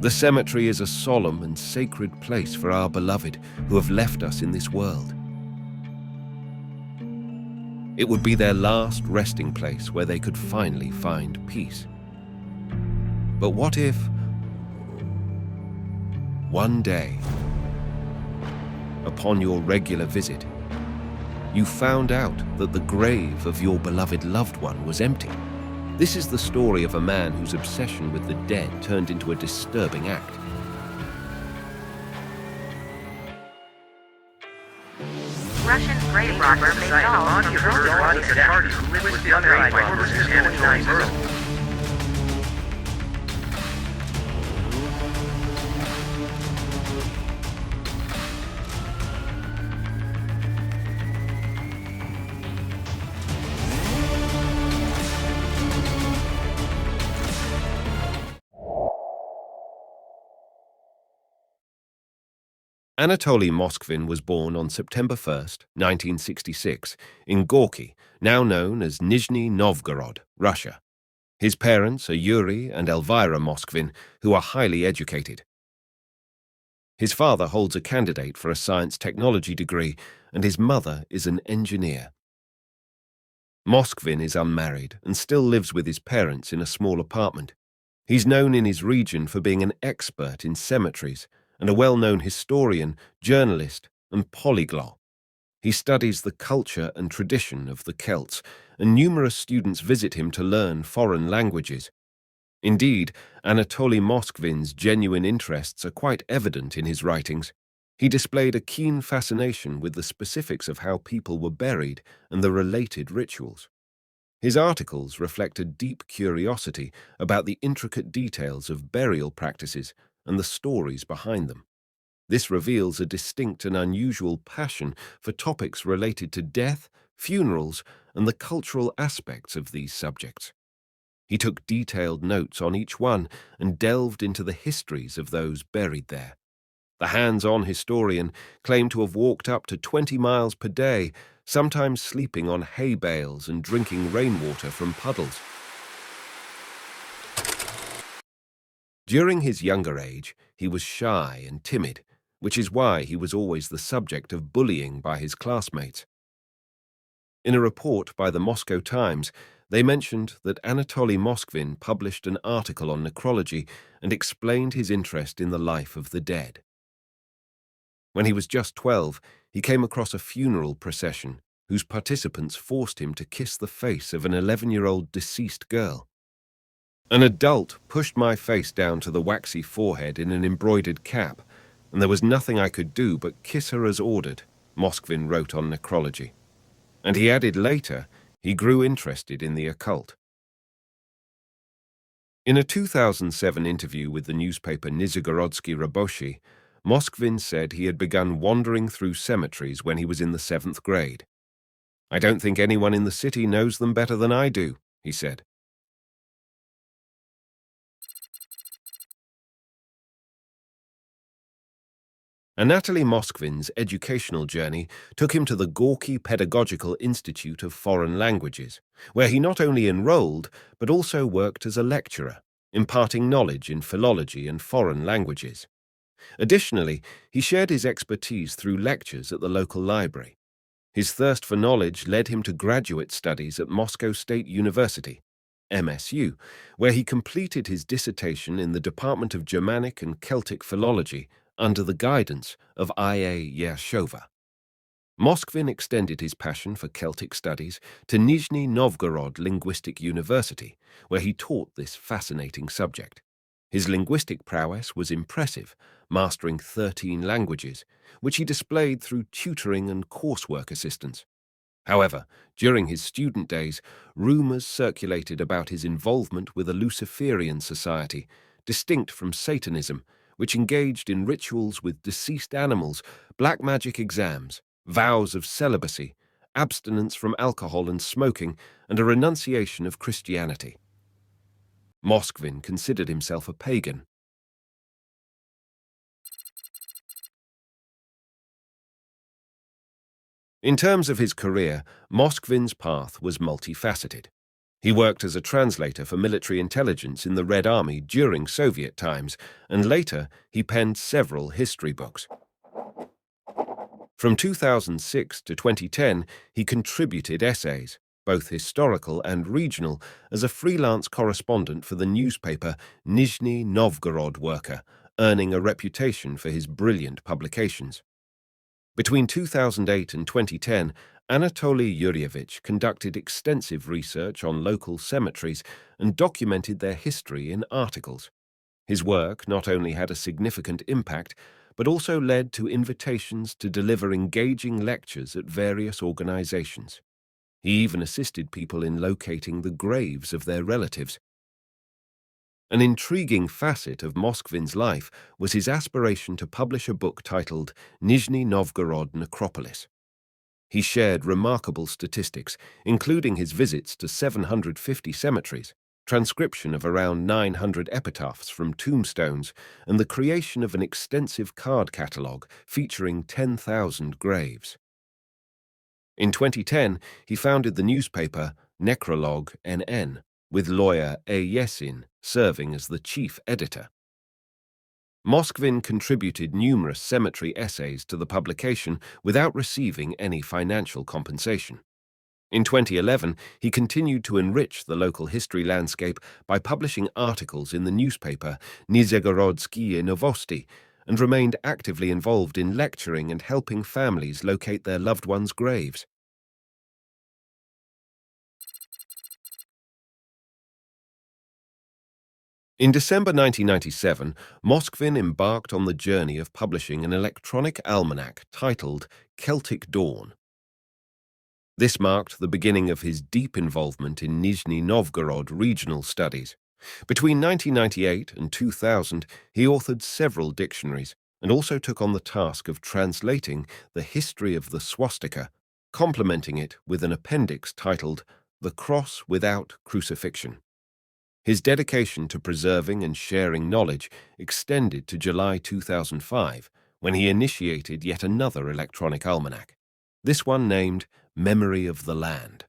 The cemetery is a solemn and sacred place for our beloved who have left us in this world. It would be their last resting place where they could finally find peace. But what if, one day, upon your regular visit, you found out that the grave of your beloved loved one was empty? This is the story of a man whose obsession with the dead turned into a disturbing act. Russian grave robber made off from Olga Charova, who lives with the other eyewitnesses in Anatoly Moskvin. Anatoly Moskvin was born on September 1st, 1966, in Gorky, now known as Nizhny Novgorod, Russia. His parents are Yuri and Elvira Moskvin, who are highly educated. His father holds a candidate for a science technology degree, and his mother is an engineer. Moskvin is unmarried and still lives with his parents in a small apartment. He's known in his region for being an expert in cemeteries and a well-known historian, journalist, and polyglot. He studies the culture and tradition of the Celts, and numerous students visit him to learn foreign languages. Indeed, Anatoly Moskvin's genuine interests are quite evident in his writings. He displayed a keen fascination with the specifics of how people were buried and the related rituals. His articles reflect a deep curiosity about the intricate details of burial practices and the stories behind them. This reveals a distinct and unusual passion for topics related to death, funerals, and the cultural aspects of these subjects. He took detailed notes on each one and delved into the histories of those buried there. The hands-on historian claimed to have walked up to 20 miles per day, sometimes sleeping on hay bales and drinking rainwater from puddles. During his younger age, he was shy and timid, which is why he was always the subject of bullying by his classmates. In a report by the Moscow Times, they mentioned that Anatoly Moskvin published an article on necrology and explained his interest in the life of the dead. When he was just 12, he came across a funeral procession whose participants forced him to kiss the face of an 11-year-old deceased girl. An adult pushed my face down to the waxy forehead in an embroidered cap, and there was nothing I could do but kiss her as ordered, Moskvin wrote on necrology. And he added later, he grew interested in the occult. In a 2007 interview with the newspaper Nizhegorodsky Raboshi, Moskvin said he had begun wandering through cemeteries when he was in the 7th grade. "I don't think anyone in the city knows them better than I do," he said. Anatoly Moskvin's educational journey took him to the Gorky Pedagogical Institute of Foreign Languages, where he not only enrolled but also worked as a lecturer, imparting knowledge in philology and foreign languages. Additionally, he shared his expertise through lectures at the local library. His thirst for knowledge led him to graduate studies at Moscow State University, MSU, where he completed his dissertation in the Department of Germanic and Celtic Philology under the guidance of I.A. Yershova. Moskvin extended his passion for Celtic studies to Nizhny Novgorod Linguistic University, where he taught this fascinating subject. His linguistic prowess was impressive, mastering 13 languages, which he displayed through tutoring and coursework assistance. However, during his student days, rumors circulated about his involvement with a Luciferian society, distinct from Satanism, which engaged in rituals with deceased animals, black magic exams, vows of celibacy, abstinence from alcohol and smoking, and a renunciation of Christianity. Moskvin considered himself a pagan. In terms of his career, Moskvin's path was multifaceted. He worked as a translator for military intelligence in the Red Army during Soviet times, and later he penned several history books. From 2006 to 2010, he contributed essays, both historical and regional, as a freelance correspondent for the newspaper Nizhny Novgorod Worker, earning a reputation for his brilliant publications. Between 2008 and 2010, Anatoly Yuryevich conducted extensive research on local cemeteries and documented their history in articles. His work not only had a significant impact, but also led to invitations to deliver engaging lectures at various organizations. He even assisted people in locating the graves of their relatives. An intriguing facet of Moskvin's life was his aspiration to publish a book titled Nizhny Novgorod Necropolis. He shared remarkable statistics, including his visits to 750 cemeteries, transcription of around 900 epitaphs from tombstones, and the creation of an extensive card catalogue featuring 10,000 graves. In 2010, he founded the newspaper Necrolog NN, with lawyer A. Yesin serving as the chief editor. Moskvin contributed numerous cemetery essays to the publication without receiving any financial compensation. In 2011, he continued to enrich the local history landscape by publishing articles in the newspaper Nizhegorodskie Novosti and remained actively involved in lecturing and helping families locate their loved ones' graves. In December 1997, Moskvin embarked on the journey of publishing an electronic almanac titled Celtic Dawn. This marked the beginning of his deep involvement in Nizhny Novgorod regional studies. Between 1998 and 2000, he authored several dictionaries and also took on the task of translating the history of the swastika, complementing it with an appendix titled The Cross Without Crucifixion. His dedication to preserving and sharing knowledge extended to July 2005, when he initiated yet another electronic almanac, this one named Memory of the Land.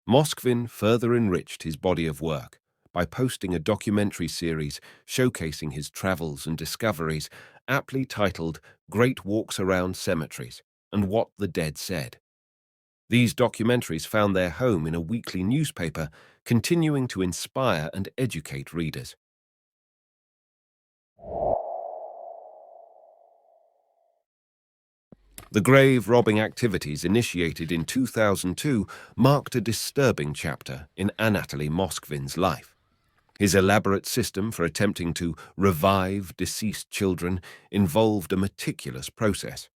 Moskvin further enriched his body of work by posting a documentary series showcasing his travels and discoveries, aptly titled Great Walks Around Cemeteries and What the Dead Said. These documentaries found their home in a weekly newspaper, continuing to inspire and educate readers. The grave-robbing activities initiated in 2002 marked a disturbing chapter in Anatoly Moskvin's life. His elaborate system for attempting to revive deceased children involved a meticulous process.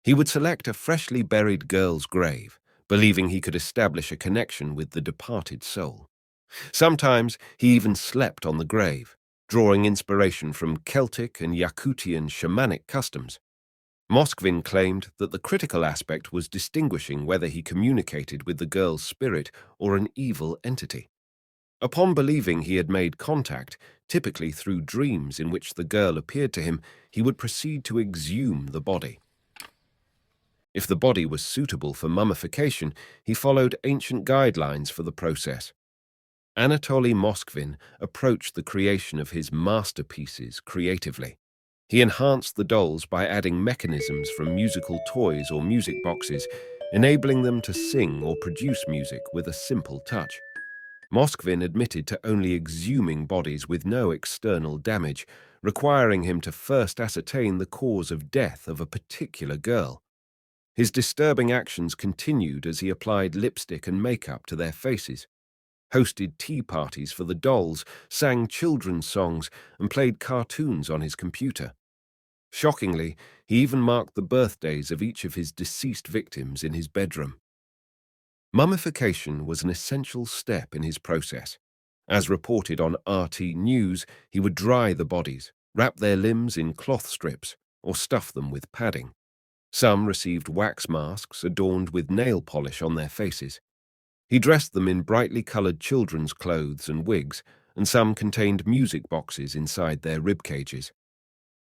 He would select a freshly buried girl's grave, believing he could establish a connection with the departed soul. Sometimes he even slept on the grave, drawing inspiration from Celtic and Yakutian shamanic customs. Moskvin claimed that the critical aspect was distinguishing whether he communicated with the girl's spirit or an evil entity. Upon believing he had made contact, typically through dreams in which the girl appeared to him, he would proceed to exhume the body. If the body was suitable for mummification, he followed ancient guidelines for the process. Anatoly Moskvin approached the creation of his masterpieces creatively. He enhanced the dolls by adding mechanisms from musical toys or music boxes, enabling them to sing or produce music with a simple touch. Moskvin admitted to only exhuming bodies with no external damage, requiring him to first ascertain the cause of death of a particular girl. His disturbing actions continued as he applied lipstick and makeup to their faces, hosted tea parties for the dolls, sang children's songs, and played cartoons on his computer. Shockingly, he even marked the birthdays of each of his deceased victims in his bedroom. Mummification was an essential step in his process. As reported on RT News, he would dry the bodies, wrap their limbs in cloth strips, or stuff them with padding. Some received wax masks adorned with nail polish on their faces. He dressed them in brightly colored children's clothes and wigs, and some contained music boxes inside their rib cages.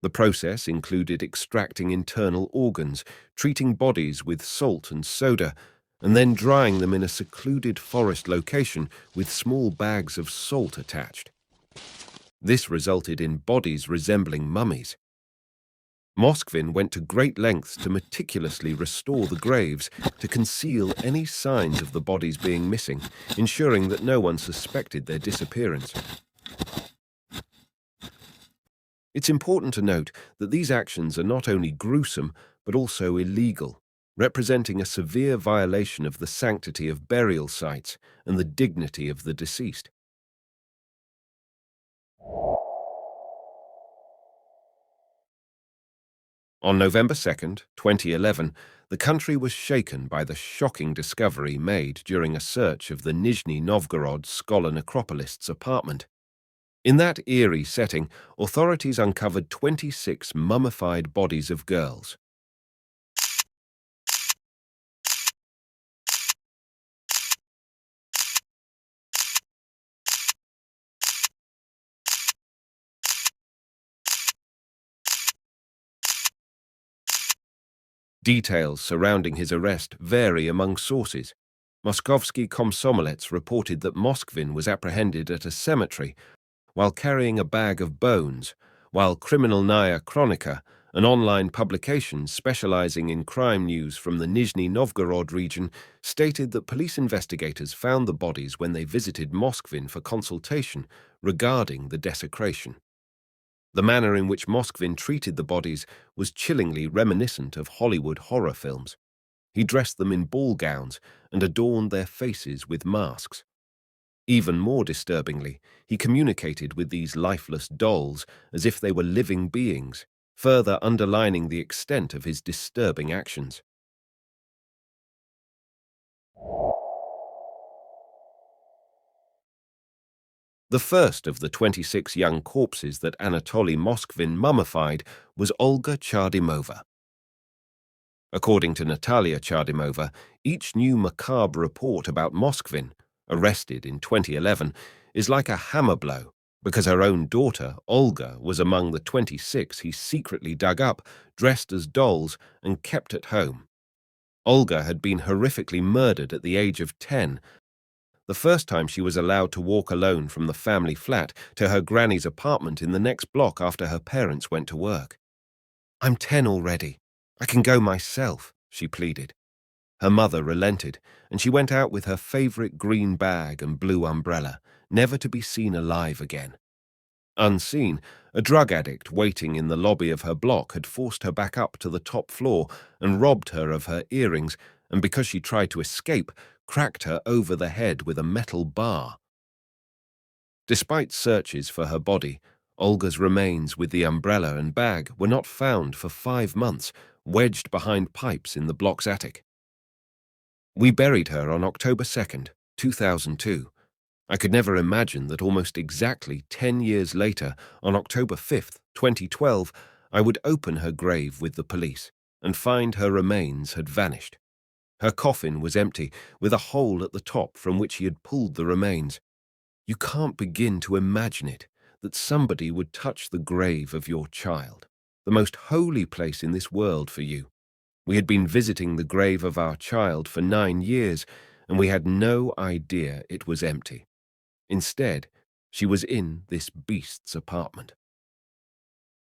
The process included extracting internal organs, treating bodies with salt and soda, and then drying them in a secluded forest location with small bags of salt attached. This resulted in bodies resembling mummies. Moskvin went to great lengths to meticulously restore the graves to conceal any signs of the bodies being missing, ensuring that no one suspected their disappearance. It's important to note that these actions are not only gruesome, but also illegal, representing a severe violation of the sanctity of burial sites and the dignity of the deceased. On November 2nd, 2011, the country was shaken by the shocking discovery made during a search of the Nizhny Novgorod scholar necropolist's apartment. In that eerie setting, authorities uncovered 26 mummified bodies of girls. Details surrounding his arrest vary among sources. Moskovsky Komsomolets reported that Moskvin was apprehended at a cemetery while carrying a bag of bones, while Kriminalnaya Kronika, an online publication specializing in crime news from the Nizhny Novgorod region, stated that police investigators found the bodies when they visited Moskvin for consultation regarding the desecration. The manner in which Moskvin treated the bodies was chillingly reminiscent of Hollywood horror films. He dressed them in ball gowns and adorned their faces with masks. Even more disturbingly, he communicated with these lifeless dolls as if they were living beings, further underlining the extent of his disturbing actions. The first of the 26 young corpses that Anatoly Moskvin mummified was Olga Charova. According to Natalia Chardimova, each new macabre report about Moskvin, arrested in 2011, is like a hammer blow, because her own daughter, Olga, was among the 26 he secretly dug up, dressed as dolls, and kept at home. Olga had been horrifically murdered at the age of 10, the first time she was allowed to walk alone from the family flat to her granny's apartment in the next block after her parents went to work. "I'm 10 already. I can go myself," she pleaded. Her mother relented, and she went out with her favorite green bag and blue umbrella, never to be seen alive again. Unseen, a drug addict waiting in the lobby of her block had forced her back up to the top floor and robbed her of her earrings, and because she tried to escape, cracked her over the head with a metal bar. Despite searches for her body, Olga's remains with the umbrella and bag were not found for 5 months, wedged behind pipes in the block's attic. We buried her on October 2nd, 2002. I could never imagine that almost exactly 10 years later, on October 5th, 2012, I would open her grave with the police and find her remains had vanished. Her coffin was empty, with a hole at the top from which he had pulled the remains. You can't begin to imagine it, that somebody would touch the grave of your child, the most holy place in this world for you. We had been visiting the grave of our child for 9 years, and we had no idea it was empty. Instead, she was in this beast's apartment.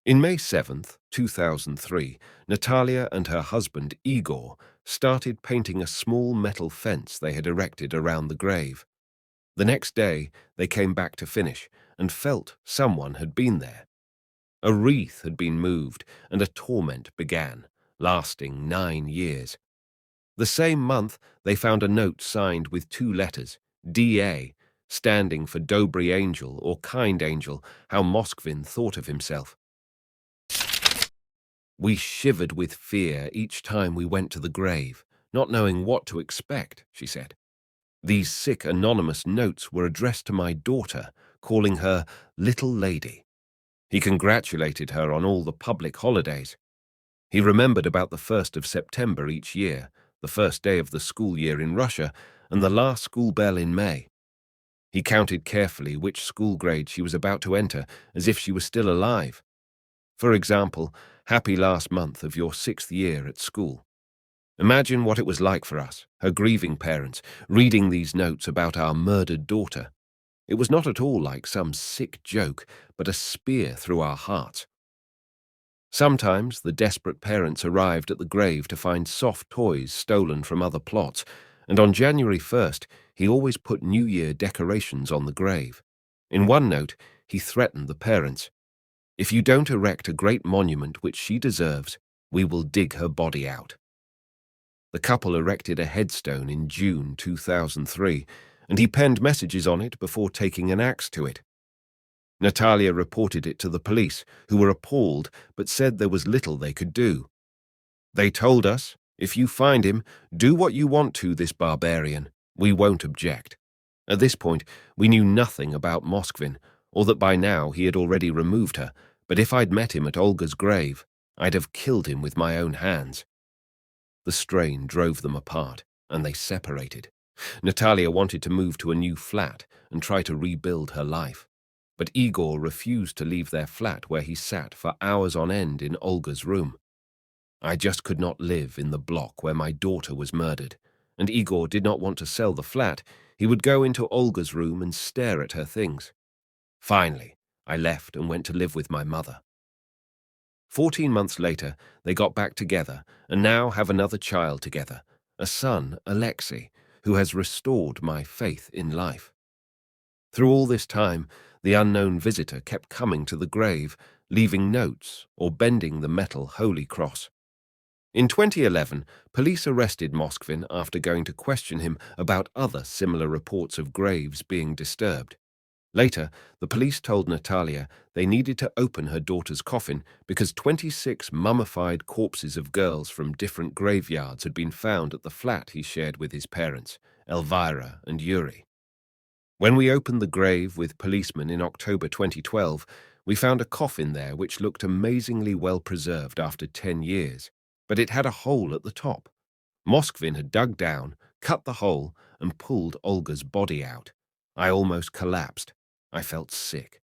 In May 7th, 2003, Natalia and her husband, Igor, started painting a small metal fence they had erected around the grave. The next day, they came back to finish and felt someone had been there. A wreath had been moved, and a torment began, lasting 9 years. The same month, they found a note signed with 2 letters, D.A., standing for Dobry Angel or Kind Angel, how Moskvin thought of himself. We shivered with fear each time we went to the grave, not knowing what to expect, she said. These sick anonymous notes were addressed to my daughter, calling her Little Lady. He congratulated her on all the public holidays. He remembered about the 1st of September each year, the first day of the school year in Russia, and the last school bell in May. He counted carefully which school grade she was about to enter, as if she was still alive. For example, happy last month of your 6th year at school. Imagine what it was like for us, her grieving parents, reading these notes about our murdered daughter. It was not at all like some sick joke, but a spear through our hearts. Sometimes the desperate parents arrived at the grave to find soft toys stolen from other plots, and on January 1st, he always put New Year decorations on the grave. In one note, he threatened the parents, "If you don't erect a great monument which she deserves, we will dig her body out." The couple erected a headstone in June 2003, and he penned messages on it before taking an axe to it. Natalia reported it to the police, who were appalled but said there was little they could do. "They told us, if you find him, do what you want to this barbarian. We won't object." At this point, we knew nothing about Moskvin, or that by now he had already removed her, but if I'd met him at Olga's grave, I'd have killed him with my own hands. The strain drove them apart, and they separated. Natalia wanted to move to a new flat and try to rebuild her life. But Igor refused to leave their flat where he sat for hours on end in Olga's room. I just could not live in the block where my daughter was murdered, and Igor did not want to sell the flat. He would go into Olga's room and stare at her things. Finally, I left and went to live with my mother. 14 months later, they got back together and now have another child together, a son, Alexei, who has restored my faith in life. Through all this time, the unknown visitor kept coming to the grave, leaving notes or bending the metal holy cross. In 2011, police arrested Moskvin after going to question him about other similar reports of graves being disturbed. Later, the police told Natalia they needed to open her daughter's coffin because 26 mummified corpses of girls from different graveyards had been found at the flat he shared with his parents, Elvira and Yuri. When we opened the grave with policemen in October 2012, we found a coffin there which looked amazingly well preserved after 10 years, but it had a hole at the top. Moskvin had dug down, cut the hole, and pulled Olga's body out. I almost collapsed. I felt sick.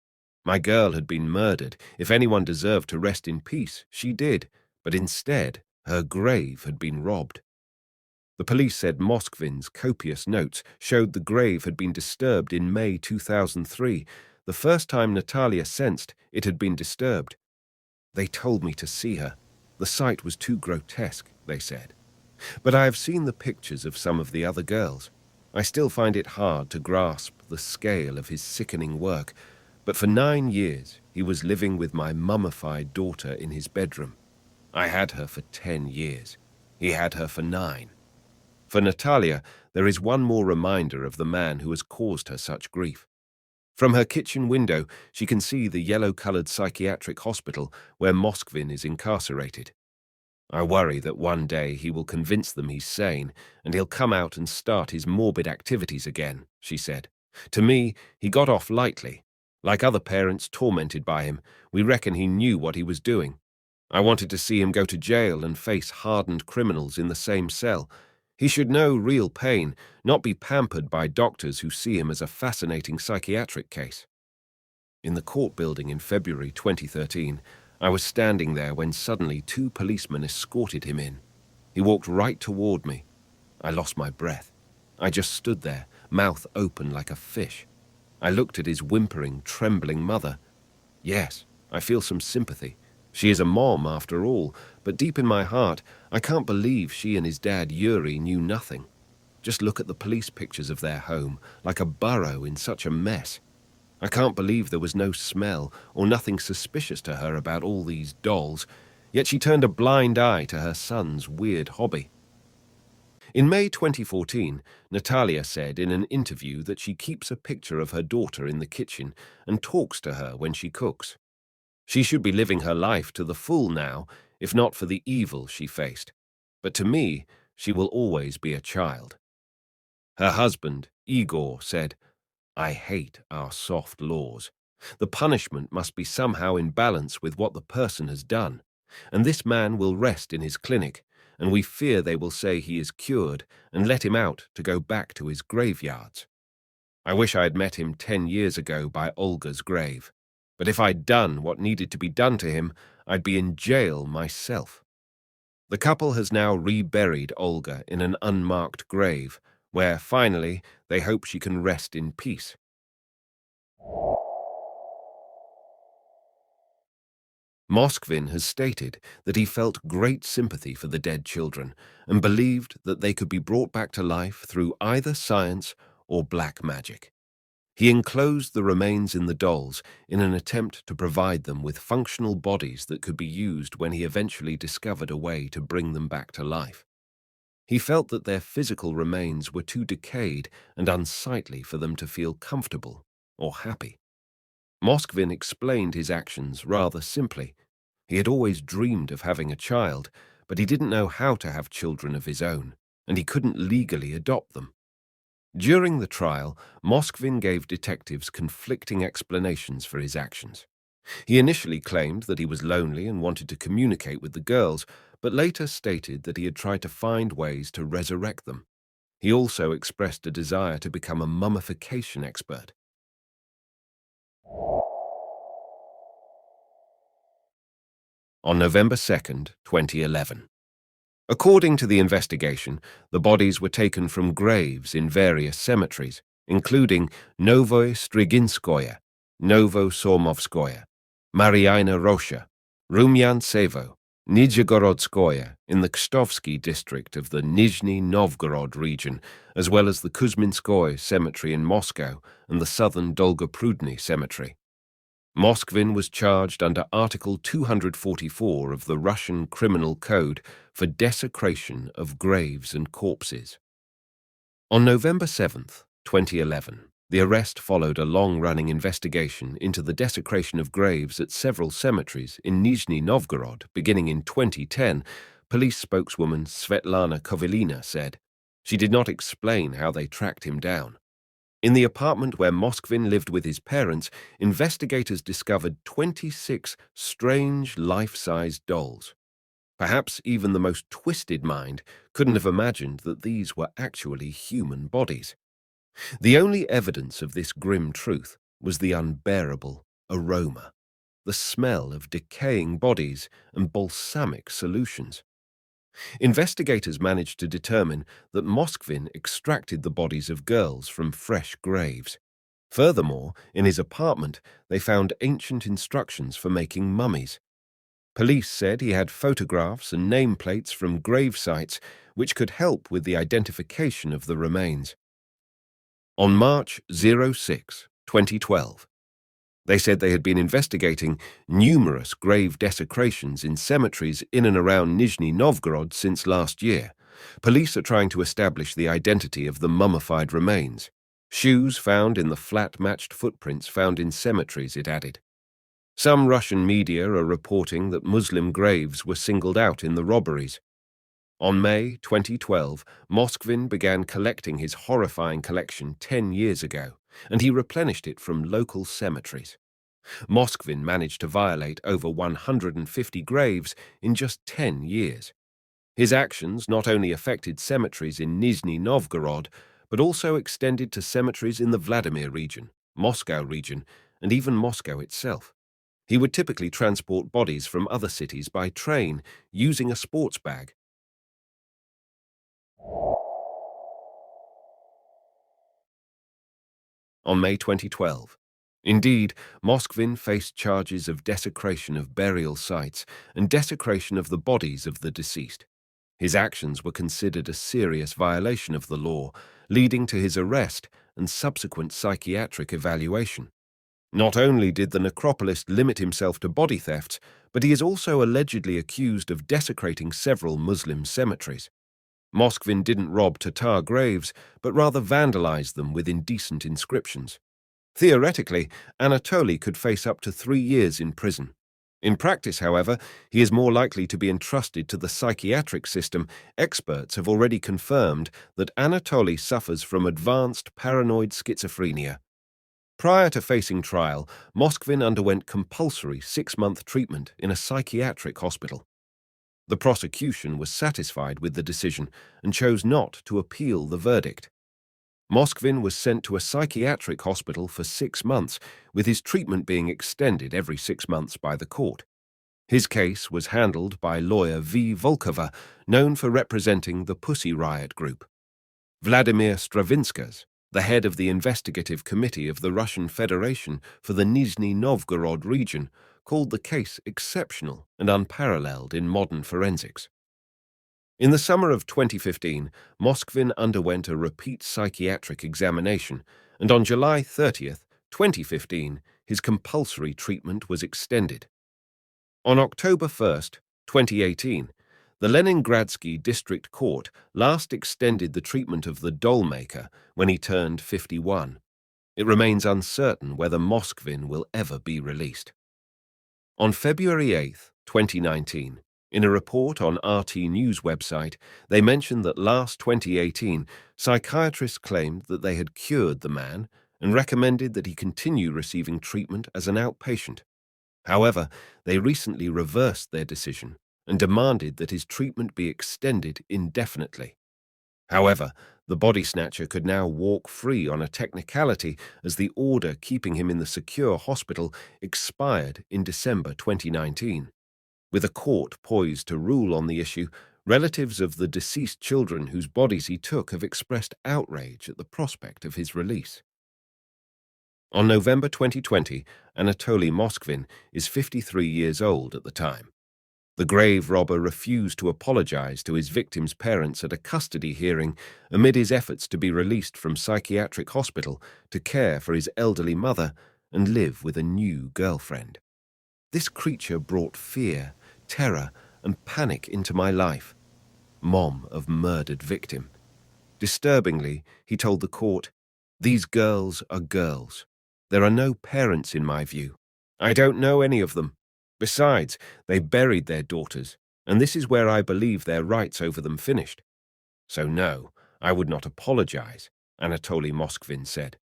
My girl had been murdered. If anyone deserved to rest in peace, she did, but instead, her grave had been robbed. The police said Moskvin's copious notes showed the grave had been disturbed in May 2003, the first time Natalia sensed it had been disturbed. They told me to see her. The sight was too grotesque, they said. But I have seen the pictures of some of the other girls. I still find it hard to grasp the scale of his sickening work, but for 9 years he was living with my mummified daughter in his bedroom. I had her for 10 years. He had her for 9. For Natalia, there is one more reminder of the man who has caused her such grief. From her kitchen window, she can see the yellow-colored psychiatric hospital where Moskvin is incarcerated. I worry that one day he will convince them he's sane, and he'll come out and start his morbid activities again, she said. To me, he got off lightly. Like other parents tormented by him, we reckon he knew what he was doing. I wanted to see him go to jail and face hardened criminals in the same cell. He should know real pain, not be pampered by doctors who see him as a fascinating psychiatric case. In the court building in February 2013, I was standing there when suddenly 2 policemen escorted him in. He walked right toward me. I lost my breath. I just stood there, mouth open like a fish. I looked at his whimpering, trembling mother. Yes, I feel some sympathy. She is a mom, after all, but deep in my heart, I can't believe she and his dad Yuri knew nothing. Just look at the police pictures of their home, like a burrow in such a mess. I can't believe there was no smell or nothing suspicious to her about all these dolls, yet she turned a blind eye to her son's weird hobby. In May 2014, Natalia said in an interview that she keeps a picture of her daughter in the kitchen and talks to her when she cooks. She should be living her life to the full now, if not for the evil she faced. But to me, she will always be a child. Her husband, Igor, said, "I hate our soft laws. The punishment must be somehow in balance with what the person has done, and this man will rest in his clinic, and we fear they will say he is cured and let him out to go back to his graveyards. I wish I had met him 10 years ago by Olga's grave, but if I'd done what needed to be done to him, I'd be in jail myself." The couple has now reburied Olga in an unmarked grave, where, finally, they hope she can rest in peace. Moskvin has stated that he felt great sympathy for the dead children and believed that they could be brought back to life through either science or black magic. He enclosed the remains in the dolls in an attempt to provide them with functional bodies that could be used when he eventually discovered a way to bring them back to life. He felt that their physical remains were too decayed and unsightly for them to feel comfortable or happy. Moskvin explained his actions rather simply. He had always dreamed of having a child, but he didn't know how to have children of his own, and he couldn't legally adopt them. During the trial, Moskvin gave detectives conflicting explanations for his actions. He initially claimed that he was lonely and wanted to communicate with the girls, but later stated that he had tried to find ways to resurrect them. He also expressed a desire to become a mummification expert. On November 2nd, 2011. According to the investigation, the bodies were taken from graves in various cemeteries, including Novoye Striginskoye, Novo-Sormovskoye, Mariina Rosha, Rumyantsevo, Nizhgorodskoye in the Kstovsky district of the Nizhny Novgorod region, as well as the Kuzminskoye cemetery in Moscow and the southern Dolgoprudny cemetery. Moskvin was charged under Article 244 of the Russian Criminal Code for desecration of graves and corpses. On November 7th, 2011, the arrest followed a long-running investigation into the desecration of graves at several cemeteries in Nizhny Novgorod beginning in 2010, police spokeswoman Svetlana Kovelina said. She did not explain how they tracked him down. In the apartment where Moskvin lived with his parents, investigators discovered 26 strange life-sized dolls. Perhaps even the most twisted mind couldn't have imagined that these were actually human bodies. The only evidence of this grim truth was the unbearable aroma, the smell of decaying bodies and balsamic solutions. Investigators managed to determine that Moskvin extracted the bodies of girls from fresh graves. Furthermore, in his apartment, they found ancient instructions for making mummies. Police said he had photographs and nameplates from grave sites which could help with the identification of the remains. On March 6, 2012, they said they had been investigating numerous grave desecrations in cemeteries in and around Nizhny Novgorod since last year. Police are trying to establish the identity of the mummified remains. Shoes found in the flat-matched footprints found in cemeteries, it added. Some Russian media are reporting that Muslim graves were singled out in the robberies. On May 2012, Moskvin began collecting his horrifying collection 10 years ago, and he replenished it from local cemeteries. Moskvin managed to violate over 150 graves in just 10 years. His actions not only affected cemeteries in Nizhny Novgorod, but also extended to cemeteries in the Vladimir region, Moscow region, and even Moscow itself. He would typically transport bodies from other cities by train using a sports bag. On May 2012. Indeed, Moskvin faced charges of desecration of burial sites and desecration of the bodies of the deceased. His actions were considered a serious violation of the law, leading to his arrest and subsequent psychiatric evaluation. Not only did the necropolist limit himself to body thefts, but he is also allegedly accused of desecrating several Muslim cemeteries. Moskvin didn't rob Tatar graves, but rather vandalized them with indecent inscriptions. Theoretically, Anatoly could face up to 3 years in prison. In practice, however, he is more likely to be entrusted to the psychiatric system. Experts have already confirmed that Anatoly suffers from advanced paranoid schizophrenia. Prior to facing trial, Moskvin underwent compulsory 6-month treatment in a psychiatric hospital. The prosecution was satisfied with the decision and chose not to appeal the verdict. Moskvin was sent to a psychiatric hospital for 6 months, with his treatment being extended every 6 months by the court. His case was handled by lawyer V. Volkova, known for representing the Pussy Riot group. Vladimir Stravinskas, the head of the investigative committee of the Russian Federation for the Nizhny Novgorod region, called the case exceptional and unparalleled in modern forensics. In the summer of 2015, Moskvin underwent a repeat psychiatric examination, and on July 30th, 2015, his compulsory treatment was extended. On October 1st, 2018, the Leningradsky District Court last extended the treatment of the Dollmaker when he turned 51. It remains uncertain whether Moskvin will ever be released. On February 8, 2019, in a report on RT News website, they mentioned that last 2018, psychiatrists claimed that they had cured the man and recommended that he continue receiving treatment as an outpatient. However, they recently reversed their decision and demanded that his treatment be extended indefinitely. However, the body snatcher could now walk free on a technicality as the order keeping him in the secure hospital expired in December 2019. With a court poised to rule on the issue, relatives of the deceased children whose bodies he took have expressed outrage at the prospect of his release. On November 2020, Anatoly Moskvin is 53 years old at the time. The grave robber refused to apologize to his victim's parents at a custody hearing amid his efforts to be released from psychiatric hospital to care for his elderly mother and live with a new girlfriend. This creature brought fear, terror, and panic into my life. Mom of murdered victim. Disturbingly, he told the court, "These girls are girls. There are no parents in my view. I don't know any of them. Besides, they buried their daughters, and this is where I believe their rights over them finished. So no, I would not apologize," Anatoly Moskvin said.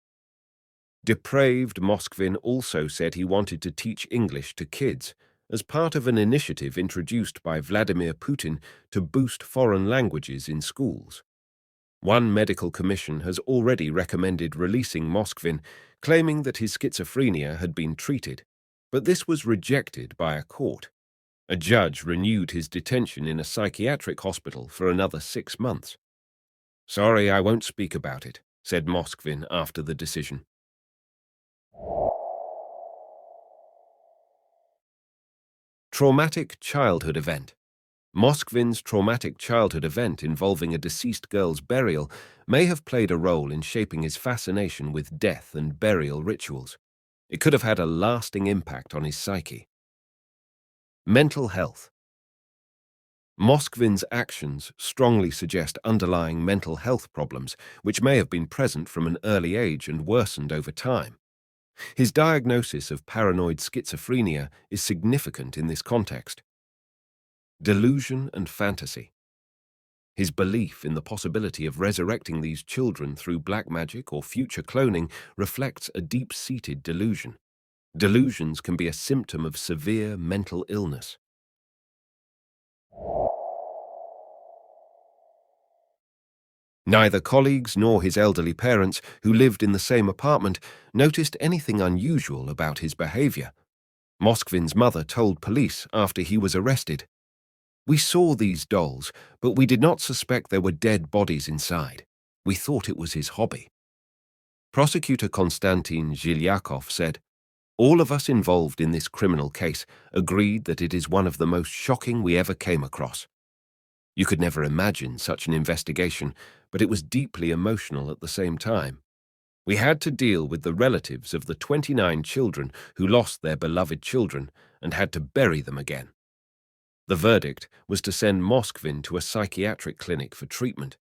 Depraved Moskvin also said he wanted to teach English to kids as part of an initiative introduced by Vladimir Putin to boost foreign languages in schools. One medical commission has already recommended releasing Moskvin, claiming that his schizophrenia had been treated, but this was rejected by a court. A judge renewed his detention in a psychiatric hospital for another 6 months. "Sorry, I won't speak about it," said Moskvin after the decision. Traumatic childhood event. Moskvin's traumatic childhood event involving a deceased girl's burial may have played a role in shaping his fascination with death and burial rituals. It could have had a lasting impact on his psyche. Mental health. Moskvin's actions strongly suggest underlying mental health problems, which may have been present from an early age and worsened over time. His diagnosis of paranoid schizophrenia is significant in this context. Delusion and fantasy. His belief in the possibility of resurrecting these children through black magic or future cloning reflects a deep-seated delusion. Delusions can be a symptom of severe mental illness. Neither colleagues nor his elderly parents, who lived in the same apartment, noticed anything unusual about his behavior. Moskvin's mother told police after he was arrested, "We saw these dolls, but we did not suspect there were dead bodies inside. We thought it was his hobby." Prosecutor Konstantin Zhilyakov said, "All of us involved in this criminal case agreed that it is one of the most shocking we ever came across. You could never imagine such an investigation, but it was deeply emotional at the same time. We had to deal with the relatives of the 29 children who lost their beloved children and had to bury them again." The verdict was to send Moskvin to a psychiatric clinic for treatment.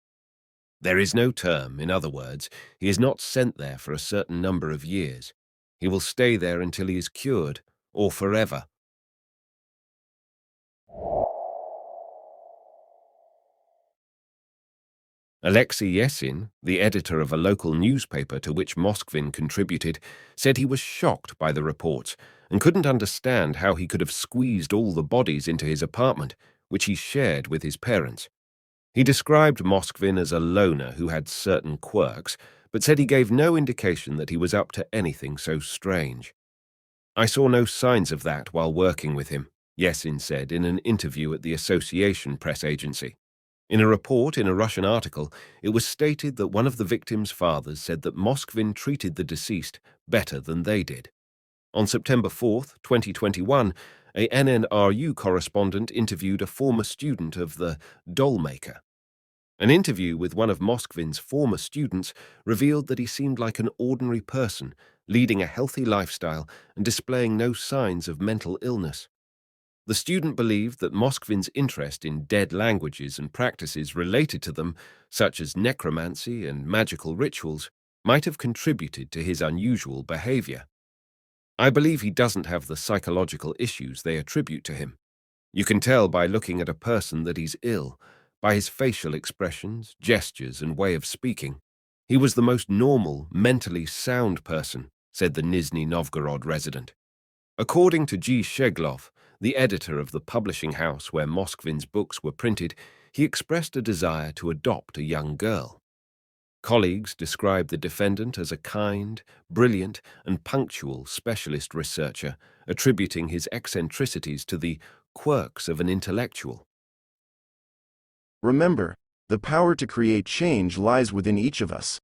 There is no term, in other words, he is not sent there for a certain number of years. He will stay there until he is cured, or forever. Alexei Yesin, the editor of a local newspaper to which Moskvin contributed, said he was shocked by the reports and couldn't understand how he could have squeezed all the bodies into his apartment, which he shared with his parents. He described Moskvin as a loner who had certain quirks, but said he gave no indication that he was up to anything so strange. "I saw no signs of that while working with him. Yesin said in an interview at the Association press agency. In a report in a Russian article, it was stated that one of the victims' fathers said that Moskvin treated the deceased better than they did. On September 4, 2021, a NNRU correspondent interviewed a former student of the Dollmaker. An interview with one of Moskvin's former students revealed that he seemed like an ordinary person, leading a healthy lifestyle and displaying no signs of mental illness. The student believed that Moskvin's interest in dead languages and practices related to them, such as necromancy and magical rituals, might have contributed to his unusual behavior. I believe he doesn't have the psychological issues they attribute to him. You can tell by looking at a person that he's ill, by his facial expressions, gestures, and way of speaking. He was the most normal, mentally sound person, said the Nizhny Novgorod resident. According to G. Sheglov, the editor of the publishing house where Moskvin's books were printed, he expressed a desire to adopt a young girl. Colleagues described the defendant as a kind, brilliant, and punctual specialist researcher, attributing his eccentricities to the quirks of an intellectual. Remember, the power to create change lies within each of us.